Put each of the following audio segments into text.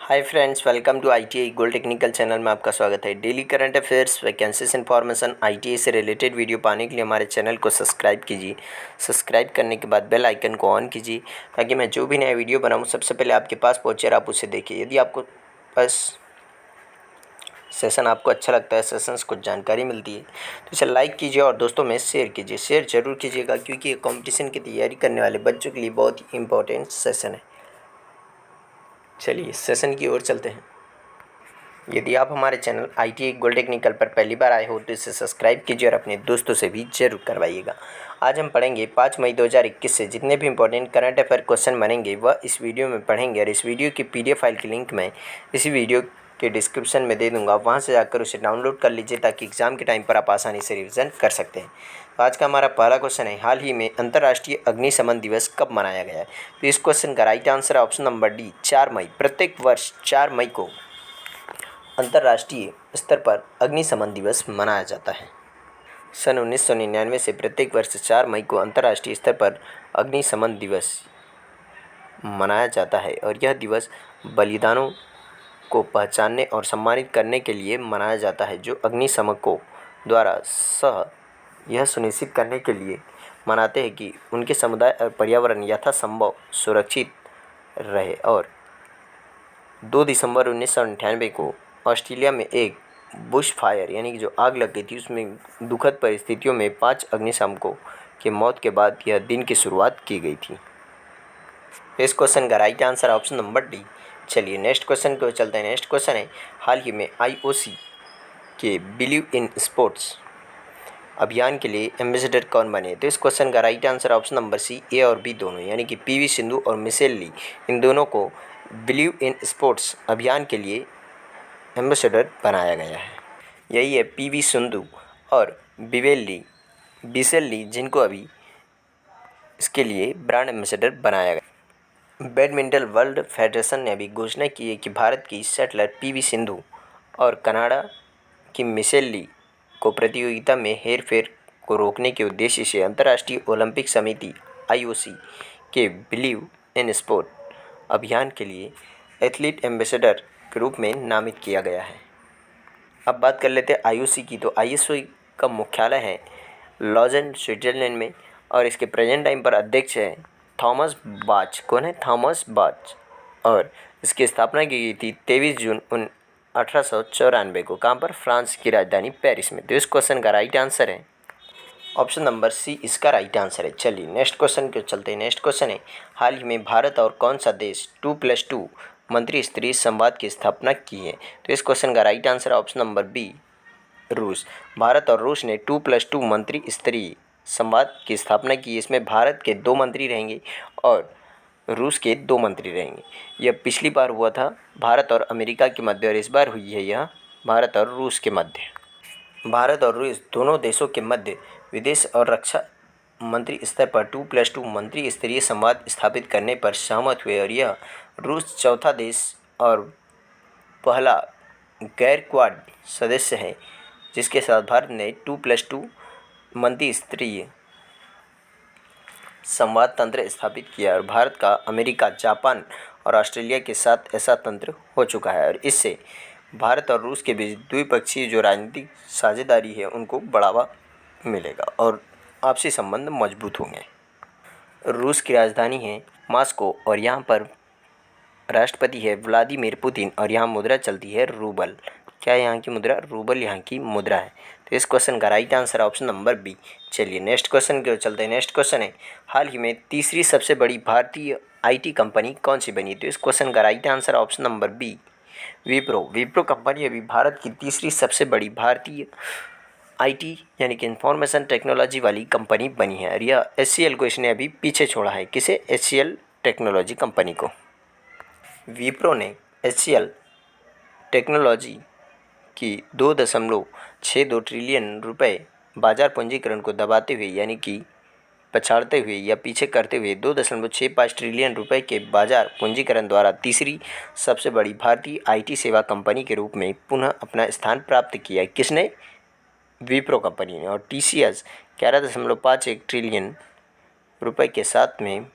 Hi friends, welcome to ITI Gold technical channel में आपका स्वागत है। Daily current affairs, vacancies information, ITI से रिलेटेड वीडियो पाने के लिए हमारे चैनल को सब्सक्राइब कीजिए। सब्सक्राइब करने के बाद बेल आइकन को ऑन कीजिए ताकि मैं जो भी नया वीडियो बनाऊँ सबसे पहले आपके पास पहुँचे और आप उसे देखिए। यदि आपको बस सेशन आपको अच्छा लगता है, सेशंस कुछ जानकारी मिलती है तो इसे लाइक कीजिए और दोस्तों में शेयर कीजिए। शेयर जरूर कीजिएगा क्योंकि ये कॉम्पिटिशन की तैयारी करने वाले बच्चों के लिए बहुत ही इंपॉर्टेंट सेशन है। चलिए सेशन की ओर चलते हैं। यदि आप हमारे चैनल ITI गोल्ड टेक्निकल पर पहली बार आए हो तो इसे सब्सक्राइब कीजिए और अपने दोस्तों से भी जरूर करवाइएगा। आज हम पढ़ेंगे 5 मई 2021 से जितने भी इंपॉर्टेंट करंट अफेयर क्वेश्चन बनेंगे वह इस वीडियो में पढ़ेंगे और इस वीडियो की PDF फाइल की लिंक मैं इसी वीडियो के डिस्क्रिप्शन में दे दूंगा। वहाँ से जाकर उसे डाउनलोड कर लीजिए ताकि एग्जाम के टाइम पर आप आसानी से रिविज़न कर सकते हैं। तो आज का हमारा पहला क्वेश्चन है, हाल ही में अंतर्राष्ट्रीय अग्निशमन दिवस कब मनाया गया है? तो इस क्वेश्चन का राइट आंसर है ऑप्शन नंबर डी, 4 मई। प्रत्येक वर्ष 4 मई को अंतर्राष्ट्रीय स्तर पर अग्निशमन दिवस मनाया जाता है। सन 1999 से प्रत्येक वर्ष 4 मई को अंतर्राष्ट्रीय स्तर पर अग्निशमन दिवस मनाया जाता है और यह दिवस बलिदानों को पहचानने और सम्मानित करने के लिए मनाया जाता है जो अग्निशमकों द्वारा यह सुनिश्चित करने के लिए मनाते हैं कि उनके समुदाय और पर्यावरण यथासंभव सुरक्षित रहे। और 2 दिसंबर 1998 को ऑस्ट्रेलिया में एक बुश फायर यानी कि जो आग लग गई थी उसमें दुखद परिस्थितियों में 5 अग्निशामकों की मौत के बाद यह दिन की शुरुआत की गई थी। इस क्वेश्चन का right answer option number D. चलिए नेक्स्ट क्वेश्चन को चलते हैं। नेक्स्ट क्वेश्चन है, हाल ही में IOC के बिलीव इन स्पोर्ट्स अभियान के लिए एम्बेसडर कौन बने? तो इस क्वेश्चन का right answer option number C, A और बी दोनों, यानी कि PV सिंधु और मिशेल ली, इन दोनों को बिलीव इन स्पोर्ट्स अभियान के लिए एम्बेसडर बनाया गया है। यही है PV सिंधु और बिशेल ली जिनको अभी इसके लिए ब्रांड एम्बेसडर बनाया गया। बैडमिंटन वर्ल्ड फेडरेशन ने अभी घोषणा की है कि भारत की शटलर PV सिंधु और कनाडा की मिशेल ली को प्रतियोगिता में हेरफेर को रोकने के उद्देश्य से अंतर्राष्ट्रीय ओलंपिक समिति IOC के बिलीव इन स्पोर्ट अभियान के लिए एथलीट एम्बेसडर के रूप में नामित किया गया है। अब बात कर लेते हैं IOC की। तो IOC का मुख्यालय है लॉजेन, स्विट्जरलैंड में और इसके प्रेजेंट टाइम पर अध्यक्ष है थॉमस बाच। कौन है? थॉमस बाच। और इसकी स्थापना की गई थी 23 जून 1894 को। कहाँ पर? फ्रांस की राजधानी पेरिस में। तो इस क्वेश्चन का राइट आंसर है ऑप्शन नंबर सी, इसका राइट आंसर है। चलिए नेक्स्ट क्वेश्चन को चलते हैं। नेक्स्ट क्वेश्चन है, हाल ही में भारत और कौन सा देश 2+2 मंत्री स्तरीय संवाद की स्थापना की है? तो इस क्वेश्चन का राइट आंसर है ऑप्शन नंबर बी, रूस। भारत और रूस ने 2+2 मंत्री स्तरीय संवाद की स्थापना की। इसमें भारत के 2 मंत्री रहेंगे और रूस के 2 मंत्री रहेंगे। यह पिछली बार हुआ था भारत और अमेरिका के मध्य और इस बार हुई है यह भारत और रूस के मध्य। भारत और रूस दोनों देशों के मध्य विदेश और रक्षा मंत्री स्तर पर 2+2 मंत्री स्तरीय संवाद स्थापित करने पर सहमत हुए और यह रूस चौथा देश और पहला गैर क्वाड सदस्य है जिसके साथ भारत ने 2+2 मंत्री स्तरीय संवाद तंत्र स्थापित किया। और भारत का अमेरिका, जापान और ऑस्ट्रेलिया के साथ ऐसा तंत्र हो चुका है और इससे भारत और रूस के बीच द्विपक्षीय जो राजनीतिक साझेदारी है उनको बढ़ावा मिलेगा और आपसी संबंध मजबूत होंगे। रूस की राजधानी है मॉस्को और यहाँ पर राष्ट्रपति है व्लादिमीर पुतिन और यहाँ मुद्रा चलती है रूबल। क्या है यहाँ की मुद्रा? रूबल यहाँ की मुद्रा है। तो इस क्वेश्चन का right answer option number B. चलिए नेक्स्ट क्वेश्चन की ओर चलते हैं। नेक्स्ट क्वेश्चन है, हाल ही में तीसरी सबसे बड़ी भारतीय IT कंपनी कौन सी बनी? तो इस क्वेश्चन का right answer option number B, Wipro company अभी भारत की तीसरी सबसे बड़ी भारतीय IT यानी कि इंफॉर्मेशन टेक्नोलॉजी वाली कंपनी बनी है और यह HCL को इसने अभी पीछे छोड़ा है। किसे? HCL टेक्नोलॉजी कंपनी को। विप्रो ने HCL टेक्नोलॉजी की 2.62 ट्रिलियन रुपए बाजार पूंजीकरण को दबाते हुए यानी कि पछाड़ते हुए या पीछे करते हुए 2.65 ट्रिलियन रुपए के बाजार पूंजीकरण द्वारा तीसरी सबसे बड़ी भारतीय IT सेवा कंपनी के रूप में पुनः अपना स्थान प्राप्त किया है। किसने? विप्रो कंपनी ने। और TCS 11.51 ट्रिलियन रुपए के साथ में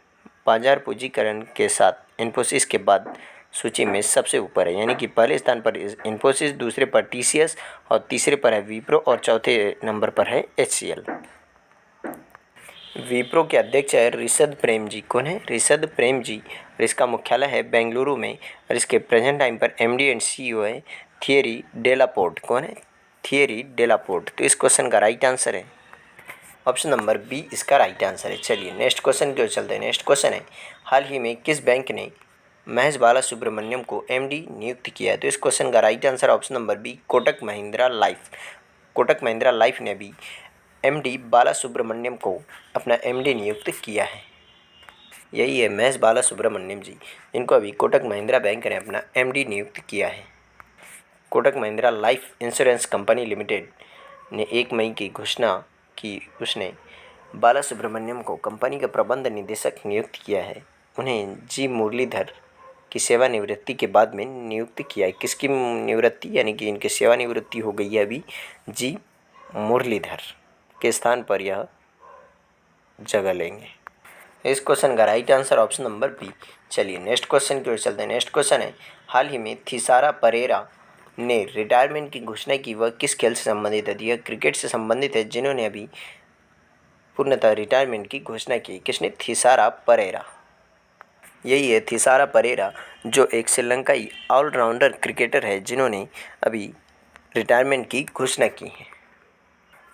बाजार पूंजीकरण के साथ इन्फोसिस के बाद सूची में सबसे ऊपर है, यानी कि पहले स्थान पर इन्फोसिस, दूसरे पर टीसीएस और तीसरे पर है विप्रो और चौथे नंबर पर है एचसीएल। विप्रो के अध्यक्ष है ऋषद प्रेम जी। कौन है? ऋषद प्रेम जी। और इसका मुख्यालय है बेंगलुरु में और इसके प्रेजेंट टाइम पर एमडी एंड सीईओ है थियरी डेलापोर्ट। कौन है? थियरी डेलापोर्ट। तो इस क्वेश्चन का राइट आंसर है ऑप्शन नंबर बी, इसका राइट आंसर है। चलिए नेक्स्ट क्वेश्चन की ओर चलते हैं। नेक्स्ट क्वेश्चन है, हाल ही में किस बैंक ने महेश बाला सुब्रमण्यम को एमडी नियुक्त किया है? तो इस क्वेश्चन का right answer option number B, Kotak Mahindra Life. Kotak Mahindra Life ने भी एमडी बाला सुब्रमण्यम को अपना एमडी नियुक्त किया है। यही है महेश बाला सुब्रमण्यम जी, जिनको अभी कोटक महिंद्रा बैंक ने अपना एमडी नियुक्त किया है। Kotak Mahindra life insurance company limited ने 1 मई की घोषणा की उसने बाला सुब्रमण्यम को कंपनी का प्रबंध निदेशक नियुक्त किया है। उन्हें जी मुरलीधर की सेवानिवृत्ति के बाद में नियुक्त किया है। किसकी निवृत्ति, यानी कि इनकी सेवानिवृत्ति हो गई है अभी, जी मुरलीधर के स्थान पर यह जगह लेंगे। इस क्वेश्चन का right answer option number B. चलिए नेक्स्ट क्वेश्चन की ओर चलते हैं। नेक्स्ट क्वेश्चन है, हाल ही में थिसारा परेरा ने रिटायरमेंट की घोषणा की, वह किस खेल से संबंधित है? यह क्रिकेट से संबंधित है, जिन्होंने अभी पूर्णतः रिटायरमेंट की घोषणा की। किसने? थिसारा परेरा। यही है थिसारा परेरा, जो एक श्रीलंकाई ऑलराउंडर क्रिकेटर है, जिन्होंने अभी रिटायरमेंट की घोषणा की है।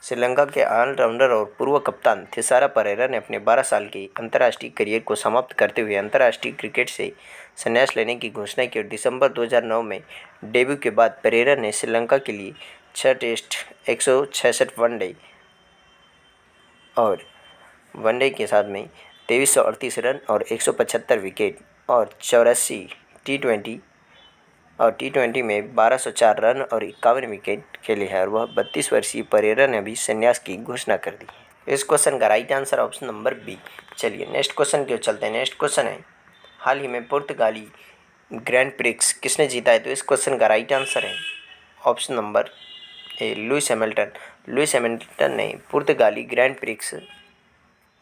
श्रीलंका के ऑलराउंडर और पूर्व कप्तान थिसारा परेरा ने अपने 12 साल के अंतर्राष्ट्रीय करियर को समाप्त करते हुए अंतर्राष्ट्रीय क्रिकेट से संन्यास लेने की घोषणा की और दिसंबर 2009 में डेब्यू के बाद परेरा ने श्रीलंका के लिए 6 टेस्ट, 166 वनडे और वनडे के साथ में 2338 रन और 175 विकेट और 84 टी20 और टी20 में 1204 रन और 51 विकेट खेले हैं और वह 32 वर्षीय परेरा ने भी संन्यास की घोषणा कर दी। इस क्वेश्चन का right answer option number B. चलिए नेक्स्ट क्वेश्चन की ओर चलते हैं। नेक्स्ट क्वेश्चन है, हाल ही में पुर्तगाली ग्रैंड प्रिक्स किसने जीता है? तो इस क्वेश्चन का राइट आंसर है ऑप्शन नंबर ए, लुइस हैमिल्टन। लुइस हैमिल्टन ने पुर्तगाली grand prix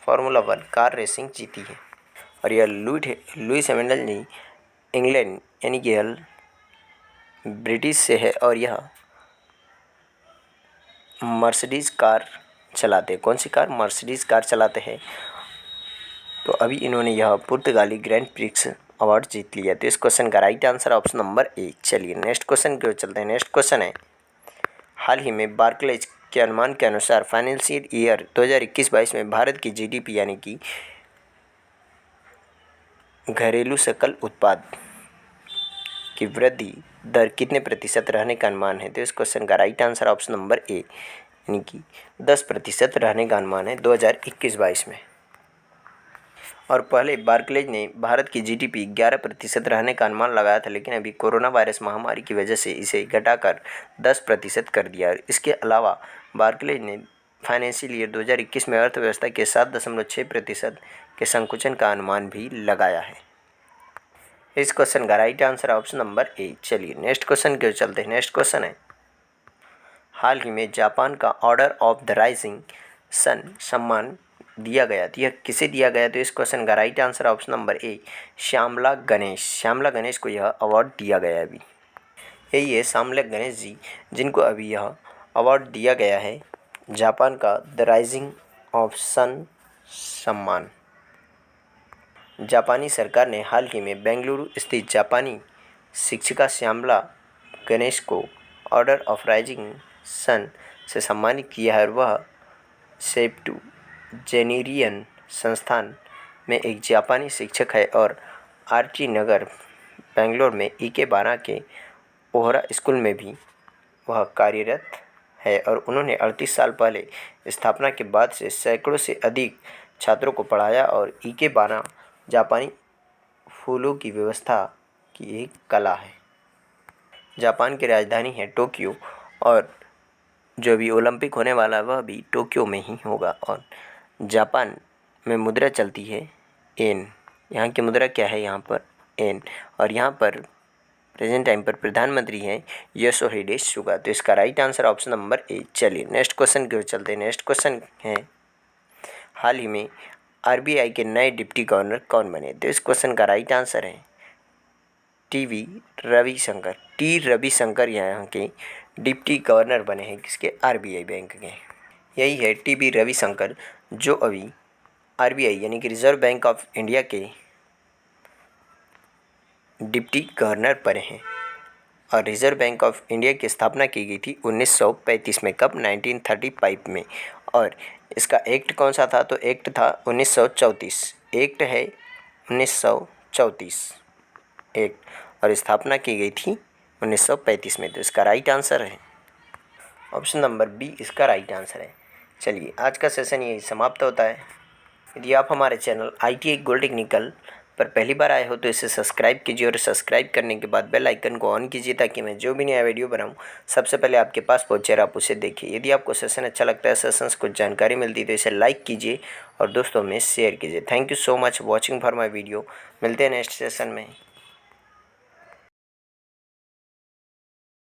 formula 1 car racing जीती है और यह लुइस हैमिल्टन जी इंग्लैंड यानी कि यह ब्रिटिश से है और यह मर्सिडीज़ कार चलाते हैं। कौन सी कार? मर्सिडीज़ कार चलाते हैं। तो अभी इन्होंने यह पुर्तगाली ग्रैंड प्रिक्स अवार्ड जीत लिया। तो इस क्वेश्चन का राइट आंसर ऑप्शन नंबर ए। चलिए नेक्स्ट क्वेश्चन की ओर चलते हैं। नेक्स्ट क्वेश्चन है, हाल ही में बार्कलेज के अनुमान के अनुसार फाइनेंशियल ईयर 2021-22 में भारत की जीडीपी यानी कि घरेलू सकल उत्पाद की वृद्धि दर कितने प्रतिशत रहने का अनुमान है? तो इस क्वेश्चन का राइट आंसर ऑप्शन नंबर ए, यानी कि 10% रहने का अनुमान है 2021-22 में। और पहले बार्कलेज ने भारत की जीडीपी 11% रहने का अनुमान लगाया था, लेकिन अभी कोरोना वायरस महामारी की वजह से इसे घटाकर 10% कर दिया। इसके अलावा बार्कलेज ने फाइनेंशियल ईयर 2021 में अर्थव्यवस्था के 7.6% के संकुचन का अनुमान भी लगाया है। इस क्वेश्चन का राइट आंसर ऑप्शन नंबर ए। चलिए नेक्स्ट क्वेश्चन की ओर चलते हैं। नेक्स्ट क्वेश्चन है, हाल ही में जापान का Order of the Rising Sun सम्मान दिया गया, तो यह किसे दिया गया? तो इस क्वेश्चन का right answer option number A, Shyamala Ganesh. Shyamala Ganesh को यह अवार्ड दिया गया है अभी। यही है श्यामला गणेश जी, जिनको अभी यह अवार्ड दिया गया है, जापान का द राइजिंग ऑफ सन सम्मान। जापानी सरकार ने हाल ही में बेंगलुरु स्थित जापानी शिक्षिका श्यामला गणेश को ऑर्डर ऑफ राइजिंग सन से सम्मानित किया है और वह सेप्टुजेनेरियन संस्थान में एक जापानी शिक्षक है और आरटी नगर बेंगलोर में इकेबाना के ओहरा स्कूल में भी वह कार्यरत है और उन्होंने 38 साल पहले स्थापना के बाद से सैकड़ों से अधिक छात्रों को पढ़ाया और इकेबाना जापानी फूलों की व्यवस्था की एक कला है। जापान की राजधानी है टोक्यो और जो भी ओलंपिक होने वाला है वह भी टोक्यो में ही होगा। और जापान में मुद्रा चलती है येन। यहाँ की मुद्रा क्या है? यहाँ पर येन। और यहाँ पर प्रेजेंट टाइम पर प्रधानमंत्री हैं योशिहिडे सुगा। तो इसका राइट आंसर ऑप्शन नंबर ए। चलिए नेक्स्ट क्वेश्चन की ओर चलते हैं। नेक्स्ट क्वेश्चन है, हाल ही में आरबीआई के नए डिप्टी गवर्नर कौन बने? तो इस क्वेश्चन का राइट आंसर है टी रविशंकर यहाँ के डिप्टी गवर्नर बने हैं किसके, आरबीआई बैंक के। यही है टी रविशंकर जो अभी आरबीआई यानी कि रिजर्व बैंक ऑफ इंडिया के डिप्टी गवर्नर बने हैं। और रिजर्व बैंक ऑफ इंडिया की स्थापना की गई थी 1935 में। कब, 1935 में। और इसका एक्ट कौन सा था, तो एक्ट था 1934। एक्ट है 1934 एक्ट, और स्थापना की गई थी 1935 में। तो इसका राइट आंसर है ऑप्शन नंबर बी, इसका राइट आंसर है। चलिए, आज का सेशन यही समाप्त होता है। यदि आप हमारे चैनल ITI गोल्ड टेक्निकल पर पहली बार आए हो तो इसे सब्सक्राइब कीजिए, और सब्सक्राइब करने के बाद बेल आइकन को ऑन कीजिए ताकि मैं जो भी नया वीडियो बनाऊं सबसे पहले आपके पास पहुंचे और आप उसे देखिए। यदि आपको सेशन अच्छा लगता है, सेशन से कुछ जानकारी मिलती है, तो इसे लाइक कीजिए और दोस्तों में शेयर कीजिए। Thank you so much watching for my video. मिलते हैं नेक्स्ट सेशन में।